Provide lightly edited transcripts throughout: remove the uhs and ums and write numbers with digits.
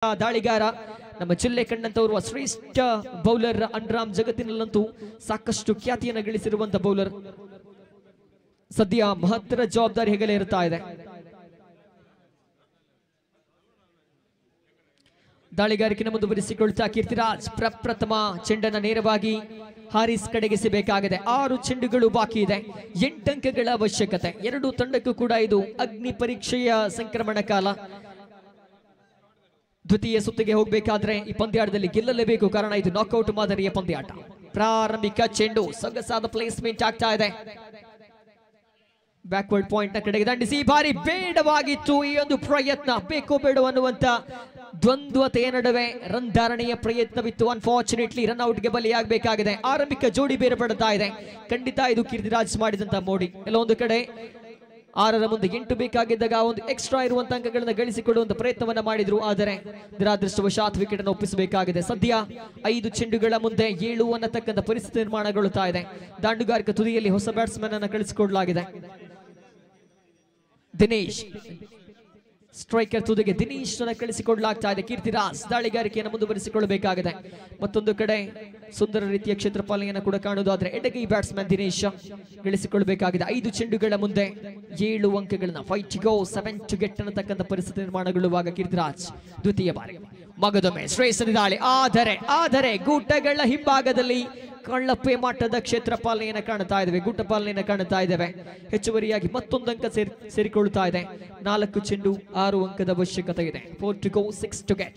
ದಾಳಿಗಾರ ನಮ್ಮ ಜಿಲ್ಲೆ ಕಂಡಂತವರು ಶ್ರೇಷ್ಠ ಬೌಲರ್ ಅನ್ರಾಮ್ ಜಗತ್ತಿನಲ್ಲಂತೂ ಸಾಕಷ್ಟು ಖ್ಯಾತಿಯನ್ನು ಗಳಿಸಿರುವಂತ ಬೌಲರ್ ಸದ್ಯ ಮಹತ್ತರ ಜವಾಬ್ದಾರಿ ಹೆಗಲೇ ಇರ್ತಾ ಇದೆ. ದಾಳಿಗಾರಿಕೆಯನ್ನು ಮುಂದುವರಿಸಿಕೊಳ್ತಾ ಕೀರ್ತಿರಾಜ್ ಪ್ರಪ್ರಥಮ ಚೆಂಡನ್ನು ನೇರವಾಗಿ ಹಾರಿಸ್ ಕಡೆಗೆ ಸಿಗಬೇಕಾಗಿದೆ. 6 ಚೆಂಡುಗಳು ಬಾಕಿ ಇದೆ, 8 ಅಂಕಗಳ ಅವಶ್ಯಕತೆ. ಎರಡೂ ತಂಡಕ್ಕೂ ಕೂಡ ಇದು ಅಗ್ನಿ ಪರೀಕ್ಷೆಯ ಸಂಕ್ರಮಣ ಕಾಲ. ದ್ವಿತೀಯ ಸುತ್ತಿಗೆ ಹೋಗಬೇಕಾದ್ರೆ ಈ ಪಂದ್ಯಾಟದಲ್ಲಿ ಗೆಲ್ಲಲೇಬೇಕು, ಕಾರಣ ಇದು ನಾಕ್ಔಟ್ ಮಾದರಿಯ ಪಂದ್ಯಾಟ. ಪ್ರಾರಂಭಿಕ ಚೆಂಡು ಸೊಗಸಾದ ಪ್ಲೇಸ್ಮೆಂಟ್ ಆಗ್ತಾ ಇದೆ. ಬ್ಯಾಕ್ವರ್ಡ್ ಪಾಯಿಂಟ್ ನ ಕಡೆಗೆ ದಂಡಿಸಿ ಬಾರಿ ಬೇಡವಾಗಿತ್ತು ಈ ಒಂದು ಪ್ರಯತ್ನ. ಬೇಕೋ ಬೇಡ ಅನ್ನುವಂತ ದ್ವಂದ್ವತೆಯ ನಡುವೆ ರನ್ ಧಾರಣೆಯ ಪ್ರಯತ್ನವಿತ್ತು. ಅನ್ಫಾರ್ಚುನೇಟ್ಲಿ ರನ್ ಔಟ್ ಗೆ ಬಲಿಯಾಗಬೇಕಾಗಿದೆ. ಆರಂಭಿಕ ಜೋಡಿ ಬೇರ್ಪಡ್ತಾ ಇದೆ. ಖಂಡಿತ ಇದು ಕೀರ್ತಿರಾಜ್ ಮಾಡಿದಂತ ಮೋಡಿ. ಎಲ್ಲೊಂದು ಕಡೆ 6ರ ಮುಂದೆ 8 ಬೇಕಾಗಿದ್ದಾಗ ಒಂದು ಎಕ್ಸ್ಟ್ರಾ ಇರುವಂತ ಅಂಕಗಳನ್ನು ಗಳಿಸಿಕೊಡುವಂತ ಪ್ರಯತ್ನವನ್ನ ಮಾಡಿದ್ರು. ಆದರೆ ದುರಾದೃಷ್ಟವಶಾತ್ ವಿಕೆಟ್ ಅನ್ನು ಒಪ್ಪಿಸಬೇಕಾಗಿದೆ. ಸದ್ಯ 5 ಚೆಂಡುಗಳ ಮುಂದೆ 7 ಅನ್ನತಕ್ಕಂಥ ಪರಿಸ್ಥಿತಿ ನಿರ್ಮಾಣಗೊಳ್ಳುತ್ತಾ ಇದೆ. ದಾಂಡುಗಾರಿಕೆ ತುದಿಯಲ್ಲಿ ಹೊಸ ಬ್ಯಾಟ್ಸ್ಮನ್ ಅನ್ನು ಕಳಿಸಿಕೊಡಲಾಗಿದೆ. ದಿನೇಶ್ ಸ್ಟ್ರೈಕರ್ ತುದಿಗೆ ದಿನೇಶ್ ಕಳಿಸಿಕೊಡಲಾಗ್ತಾ ಇದೆ. ಕೀರ್ತಿರಾಜ್ ದಾಳಿಗಾರಿಕೆಯನ್ನು ಮುಂದುವರಿಸಿಕೊಳ್ಳಬೇಕಾಗಿದೆ. ಮತ್ತೊಂದು ಕಡೆ ಸುಂದರ ರೀತಿಯ ಕ್ಷೇತ್ರಪಾಲನೆಯನ್ನು ಕೂಡ ಕಾಣುವುದಾದ್ರೆ ಎಡಗೈ ಬ್ಯಾಟ್ಸ್ಮನ್ ದಿನೇಶ್ ಗಳಿಸಿಕೊಳ್ಳಬೇಕಾಗಿದೆ. 5 ಚೆಂಡುಗಳ ಮುಂದೆ 7 ಅಂಕಗಳನ್ನ 5 to go 7 to get ಅನ್ನತಕ್ಕಂಥ ಪರಿಸ್ಥಿತಿ ನಿರ್ಮಾಣಗೊಳ್ಳುವಾಗ ಕೀರ್ತಿರಾಜ್ ದ್ವಿತೀಯ ಬಾರಿ ಮಗದೊಮ್ಮೆ ಶ್ರೇಷ್ಠ ದಾಳಿ. ಆದರೆ ಗೂಟಗಳ ಹಿಂಭಾಗದಲ್ಲಿ ಕಳ್ಳಪ್ಪೆ ಮಟ್ಟದ ಕ್ಷೇತ್ರಪಾಲನೆಯನ್ನು ಕಾಣುತ್ತಾ ಇದ್ದೇವೆ, ಗೂಟಪಾಲನೆಯನ್ನು ಕಾಣುತ್ತಾ ಇದ್ದೇವೆ. ಹೆಚ್ಚುವರಿಯಾಗಿ ಮತ್ತೊಂದು ಅಂಕ ಸೇರಿಕೊಳ್ಳುತ್ತಾ ಇದೆ. 4 ಚೆಂಡು 6 ಅಂಕದ ಅವಶ್ಯಕತೆ ಇದೆ. 4 to go 6 to get.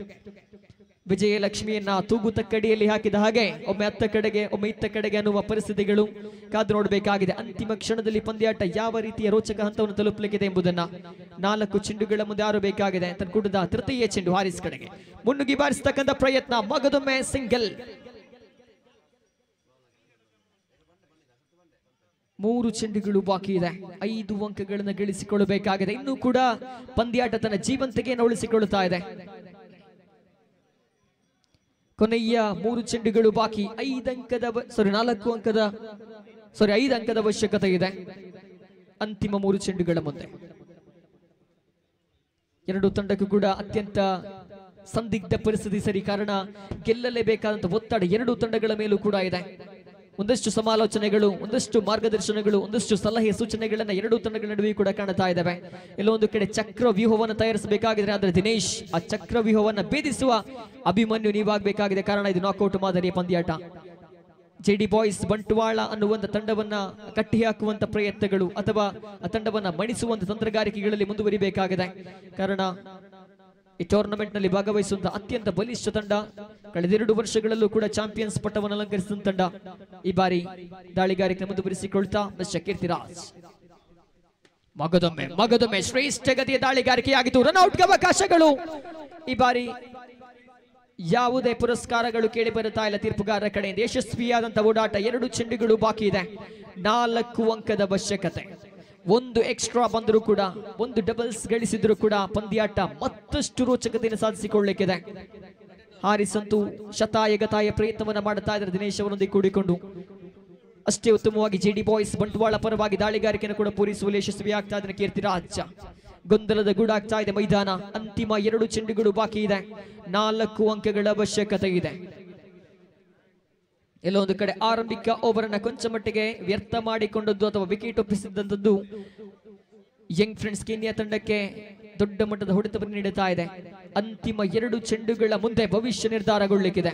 ವಿಜಯಲಕ್ಷ್ಮಿಯನ್ನ ತೂಗು ತಕ್ಕಡಿಯಲ್ಲಿ ಹಾಕಿದ ಹಾಗೆ ಒಮ್ಮೆ ಅತ್ತ ಕಡೆಗೆ ಒಮ್ಮೆ ಇತ್ತ ಕಡೆಗೆ ಅನ್ನುವ ಪರಿಸ್ಥಿತಿಗಳು ಕಾದು ನೋಡಬೇಕಾಗಿದೆ. ಅಂತಿಮ ಕ್ಷಣದಲ್ಲಿ ಪಂದ್ಯಾಟ ಯಾವ ರೀತಿಯ ರೋಚಕ ಹಂತವನ್ನು ತಲುಪಲಿಕ್ಕಿದೆ ಎಂಬುದನ್ನ 4 ಚೆಂಡುಗಳ ಮುಂದೆ 6 ಬೇಕಾಗಿದೆ. ತನ್ಕೂಟದ ತೃತೀಯ ಚೆಂಡು ಹಾರಿಸ್ ಕಡೆಗೆ ಮುನ್ನುಗ್ಗಿ ಬಾರಿಸತಕ್ಕಂಥ ಪ್ರಯತ್ನ. ಮಗದೊಮ್ಮೆ ಸಿಂಗಲ್. 3 ಚೆಂಡುಗಳು ಬಾಕಿ ಇದೆ. 5 ಅಂಕಗಳನ್ನು ಗಳಿಸಿಕೊಳ್ಳಬೇಕಾಗಿದೆ. ಇನ್ನೂ ಕೂಡ ಪಂದ್ಯಾಟ ತನ್ನ ಜೀವಂತಿಕೆಯನ್ನು ಉಳಿಸಿಕೊಳ್ಳುತ್ತಾ ಇದೆ. ಕೊನೆಯ 3 ಚೆಂಡುಗಳು ಬಾಕಿ. 5 ಅಂಕದ ಅವಶ್ಯಕತೆ ಇದೆ ಅಂತಿಮ 3 ಚೆಂಡುಗಳ ಮುಂದೆ. ಎರಡು ತಂಡಕ್ಕೂ ಕೂಡ ಅತ್ಯಂತ ಸಂದಿಗ್ಧ ಪರಿಸ್ಥಿತಿ ಸರಿ, ಕಾರಣ ಗೆಲ್ಲಲೇಬೇಕಾದಂತ ಒತ್ತಡ ಎರಡೂ ತಂಡಗಳ ಮೇಲೂ ಕೂಡ ಇದೆ. ಒಂದಷ್ಟು ಸಮಾಲೋಚನೆಗಳು, ಒಂದಷ್ಟು ಮಾರ್ಗದರ್ಶನಗಳು, ಒಂದಷ್ಟು ಸಲಹೆ ಸೂಚನೆಗಳನ್ನ ಎರಡೂ ತಂಡಗಳ ನಡುವೆ ಕೂಡ ಕಾಣುತ್ತಾ ಇದ್ದಾವೆ. ಎಲ್ಲೊಂದು ಕಡೆ ಚಕ್ರ ವ್ಯೂಹವನ್ನು ತಯಾರಿಸಬೇಕಾಗಿದೆ. ಆದರೆ ದಿನೇಶ್ ಆ ಚಕ್ರ ವ್ಯೂಹವನ್ನು ಭೇದಿಸುವ ಅಭಿಮನ್ಯು ನೀವಾಗಬೇಕಾಗಿದೆ, ಕಾರಣ ಇದು ನಾಕ್ಔಟ್ ಮಾದರಿಯ ಪಂದ್ಯಾಟ. ಜೆಡಿ ಬಾಯ್ಸ್ ಬಂಟ್ವಾಳ ಅನ್ನುವಂಥ ತಂಡವನ್ನ ಕಟ್ಟಿ ಹಾಕುವಂತ ಪ್ರಯತ್ನಗಳು ಅಥವಾ ಆ ತಂಡವನ್ನ ಮಣಿಸುವಂತ ತಂತ್ರಗಾರಿಕೆಗಳಲ್ಲಿ ಮುಂದುವರಿಬೇಕಾಗಿದೆ. ಕಾರಣ ಈ ಟೂರ್ನಮೆಂಟ್ ನಲ್ಲಿ ಭಾಗವಹಿಸುವಂತಹ ಅತ್ಯಂತ ಬಲಿಷ್ಠ ತಂಡ, ಕಳೆದ 2 ವರ್ಷಗಳಲ್ಲೂ ಕೂಡ ಚಾಂಪಿಯನ್ಸ್ ಪಟ್ಟವನ್ನು ಅಲಂಕರಿಸಿದ ತಂಡ. ಈ ಬಾರಿ ದಾಳಿಗಾರಿಕೆ ಮುಂದುವರಿಸಿಕೊಳ್ತಾ ಮಿಸ್ಟರ್ ಕೀರ್ತಿರಾಜ್ ಮಗದೊಮ್ಮೆ ಶ್ರೇಷ್ಠ ಗತಿಯ ದಾಳಿಗಾರಿಕೆಯಾಗಿತ್ತು. ರನ್ಔಟ್ಗೆ ಅವಕಾಶಗಳು. ಈ ಬಾರಿ ಯಾವುದೇ ಪುರಸ್ಕಾರಗಳು ಕೇಳಿ ಬರುತ್ತಾ ಇಲ್ಲ ತೀರ್ಪುಗಾರರ ಕಡೆಯಿಂದ. ಯಶಸ್ವಿಯಾದಂತಹ ಓಡಾಟ. 2 ಚೆಂಡುಗಳು ಬಾಕಿ ಇದೆ. 4 ಅಂಕದ ಅವಶ್ಯಕತೆ. 1 ಎಕ್ಸ್ಟ್ರಾ ಬಂದರೂ ಕೂಡ, 1 ಡಬಲ್ಸ್ ಗಳಿಸಿದ್ರು ಕೂಡ ಪಂದ್ಯಾಟ ಮತ್ತಷ್ಟು ರೋಚಕತೆಯನ್ನು ಸಾಧಿಸಿಕೊಳ್ಳಲಿಕ್ಕಿದೆ. ಹಾರಿಸ್ ಅಂತೂ ಶತಾಯಗತಾಯ ಪ್ರಯತ್ನವನ್ನ ಮಾಡುತ್ತಾ ಇದ್ದಾರೆ ದಿನೇಶ್ ಅವರೊಂದಿಗೆ ಕೂಡಿಕೊಂಡು. ಅಷ್ಟೇ ಉತ್ತಮವಾಗಿ ಜೆಡಿ ಬಾಯ್ಸ್ ಬಂಟ್ವಾಳ ಪರವಾಗಿ ದಾಳಿಗಾರಿಕೆಯನ್ನು ಕೂಡ ಪೂರೈಸುವಲ್ಲಿ ಯಶಸ್ವಿಯಾಗ್ತಾ ಇದ್ದಾರೆ ಕೀರ್ತಿರಾಜ್. ಗೊಂದಲದ ಗೂಡಾಗ್ತಾ ಇದೆ ಮೈದಾನ. ಅಂತಿಮ 2 ಚೆಂಡುಗಳು ಬಾಕಿ ಇದೆ. 4 ಅಂಕಗಳ ಅವಶ್ಯಕತೆ ಇದೆ. ಎಲ್ಲೊಂದು ಕಡೆ ಆರಂಭಿಕ ಓವರ್ ಅನ್ನ ಕೊಂಚ ಮಟ್ಟಿಗೆ ವ್ಯರ್ಥ ಮಾಡಿಕೊಂಡದ್ದು ಅಥವಾ ವಿಕೆಟ್ ಒಪ್ಪಿಸಿದಂತದ್ದು ಯಂಗ್ ಫ್ರೆಂಡ್ಸ್ ಕೀನ್ಯಾ ತಂಡಕ್ಕೆ ದೊಡ್ಡ ಮಟ್ಟದ ಹೊಡೆತವನ್ನು ನೀಡುತ್ತಾ ಇದೆ. ಅಂತಿಮ 2 ಚೆಂಡುಗಳ ಮುಂದೆ ಭವಿಷ್ಯ ನಿರ್ಧಾರಗೊಳ್ಳಲಿಕ್ಕಿದೆ.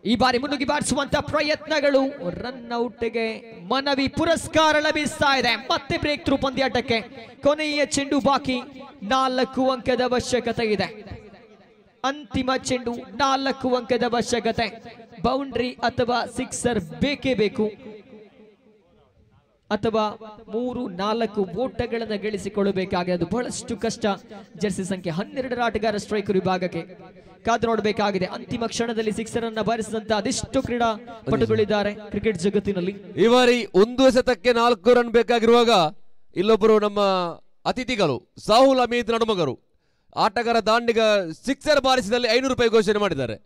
ಈ ಬಾರಿ ಮುನ್ನುಗ್ಗಿ ಬಾರಿಸುವಂತ ಪ್ರಯತ್ನಗಳು. ರನ್ ಔಟ್ಗೆ ಮನವಿ. ಪುರಸ್ಕಾರ ಲಭಿಸ್ತಾ ಇದೆ. ಮತ್ತೆ ಬ್ರೇಕ್ ಥ್ರೂ ಪಂದ್ಯಾಟಕ್ಕೆ. ಕೊನೆಯ ಚೆಂಡು ಬಾಕಿ. 4 ಅಂಕದ ಅವಶ್ಯಕತೆ ಇದೆ. ಅಂತಿಮ ಚೆಂಡು. 4 ಅಂಕದ ಅವಶ್ಯಕತೆ. ಬೌಂಡ್ರಿ ಅಥವಾ ಸಿಕ್ಸರ್ ಬೇಕೇ ಬೇಕು, ಅಥವಾ 3-4 ಓಟಗಳನ್ನು ಗಳಿಸಿಕೊಳ್ಳಬೇಕಾಗಿದೆ. ಅದು ಬಹಳಷ್ಟು ಕಷ್ಟ. ಜರ್ಸಿ ಸಂಖ್ಯೆ 12ರ ಆಟಗಾರ ಸ್ಟ್ರೈಕರ್ ವಿಭಾಗಕ್ಕೆ ಕಾದು ನೋಡಬೇಕಾಗಿದೆ. ಅಂತಿಮ ಕ್ಷಣದಲ್ಲಿ ಸಿಕ್ಸರ್ ಅನ್ನ ಬಾರಿಸಿದಂತ ಅದೆಷ್ಟು ಕ್ರೀಡಾಪಟುಗಳಿದ್ದಾರೆ ಕ್ರಿಕೆಟ್ ಜಗತ್ತಿನಲ್ಲಿ. ಈ ಬಾರಿ 1 ಎಸೆತಕ್ಕೆ 4 ರನ್ ಬೇಕಾಗಿರುವಾಗ ಇಲ್ಲೊಬ್ಬರು ನಮ್ಮ ಅತಿಥಿಗಳು ಸಾಹುಲ್ ಅಮೀದ್ ನಡುಮಗರು ಆಟಗಾರ ದಾಂಡಿಗ ಸಿಕ್ಸರ್ ಬಾರಿಸಿದಲ್ಲಿ 500 ರೂಪಾಯಿ ಘೋಷಣೆ ಮಾಡಿದ್ದಾರೆ.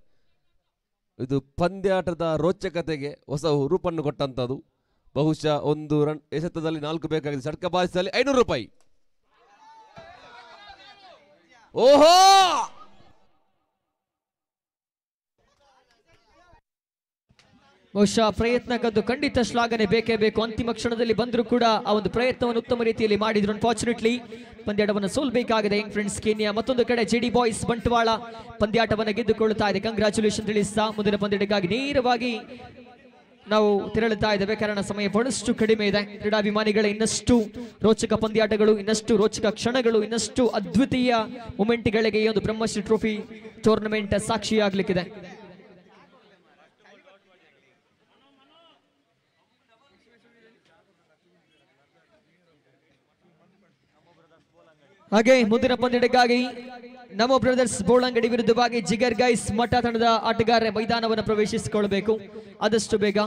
ಇದು ಪಂದ್ಯಾಟದ ರೋಚಕತೆಗೆ ಹೊಸ ರೂಪನ್ನು ಕೊಟ್ಟಂತದ್ದು. ಬಹುಶಃ 1 ರನ್ ಎಸೆತದಲ್ಲಿ 4 ಬೇಕಾಗಿದೆ. ಷಟ್ಕ ಬಾರಿಸಿದಲ್ಲಿ 500 ರೂಪಾಯಿ. ಓಹೋ ಬಹುಶಃ ಪ್ರಯತ್ನಕ್ಕದ್ದು ಖಂಡಿತ ಶ್ಲಾಘನೆ ಬೇಕೇ ಬೇಕು. ಅಂತಿಮ ಕ್ಷಣದಲ್ಲಿ ಬಂದರೂ ಕೂಡ ಆ ಒಂದು ಪ್ರಯತ್ನವನ್ನು ಉತ್ತಮ ರೀತಿಯಲ್ಲಿ ಮಾಡಿದ್ರು. ಅನ್ಫಾರ್ಚುನೇಟ್ಲಿ ಪಂದ್ಯಾಟವನ್ನು ಸೋಲ್ಬೇಕಾಗಿದೆ ಯಂಗ್ ಫ್ರೆಂಡ್ಸ್ ಕೇನ್ಯಾ. ಮತ್ತೊಂದು ಕಡೆ ಜೆಡಿ ಬಾಯ್ಸ್ ಬಂಟ್ವಾಳ ಪಂದ್ಯಾಟವನ್ನು ಗೆದ್ದುಕೊಳ್ಳುತ್ತಾ ಇದೆ. ಕಂಗ್ರಾಚುಲೇಷನ್ ತಿಳಿಸ್ತಾ ಮುಂದಿನ ಪಂದ್ಯಕ್ಕಾಗಿ ನೇರವಾಗಿ ನಾವು ತೆರಳುತ್ತಾ ಇದ್ದೇವೆ, ಕಾರಣ ಸಮಯ ಬಹಳಷ್ಟು ಕಡಿಮೆ ಇದೆ. ಕ್ರೀಡಾಭಿಮಾನಿಗಳ ಇನ್ನಷ್ಟು ರೋಚಕ ಪಂದ್ಯಾಟಗಳು, ಇನ್ನಷ್ಟು ರೋಚಕ ಕ್ಷಣಗಳು, ಇನ್ನಷ್ಟು ಅದ್ವಿತೀಯ ಮೊಮೆಂಟ್ಗಳಿಗೆ ಈ ಒಂದು ಬ್ರಹ್ಮಶ್ರೀ ಟ್ರೋಫಿ ಟೂರ್ನಮೆಂಟ್ ಸಾಕ್ಷಿಯಾಗಲಿಕ್ಕಿದೆ. ಹಾಗೆ ಮುಂದಿನ ಪಂದ್ಯಕ್ಕಾಗಿ ನಮೋ ಬ್ರದರ್ಸ್ ಬೋಳಂಗಡಿ ವಿರುದ್ಧವಾಗಿ ಜಿಗರ್ ಗೈಸ್ ಮಠ ತಂಡದ ಆಟಗಾರರ ಮೈದಾನವನ್ನು ಪ್ರವೇಶಿಸಿಕೊಳ್ಳಬೇಕು ಆದಷ್ಟು ಬೇಗ.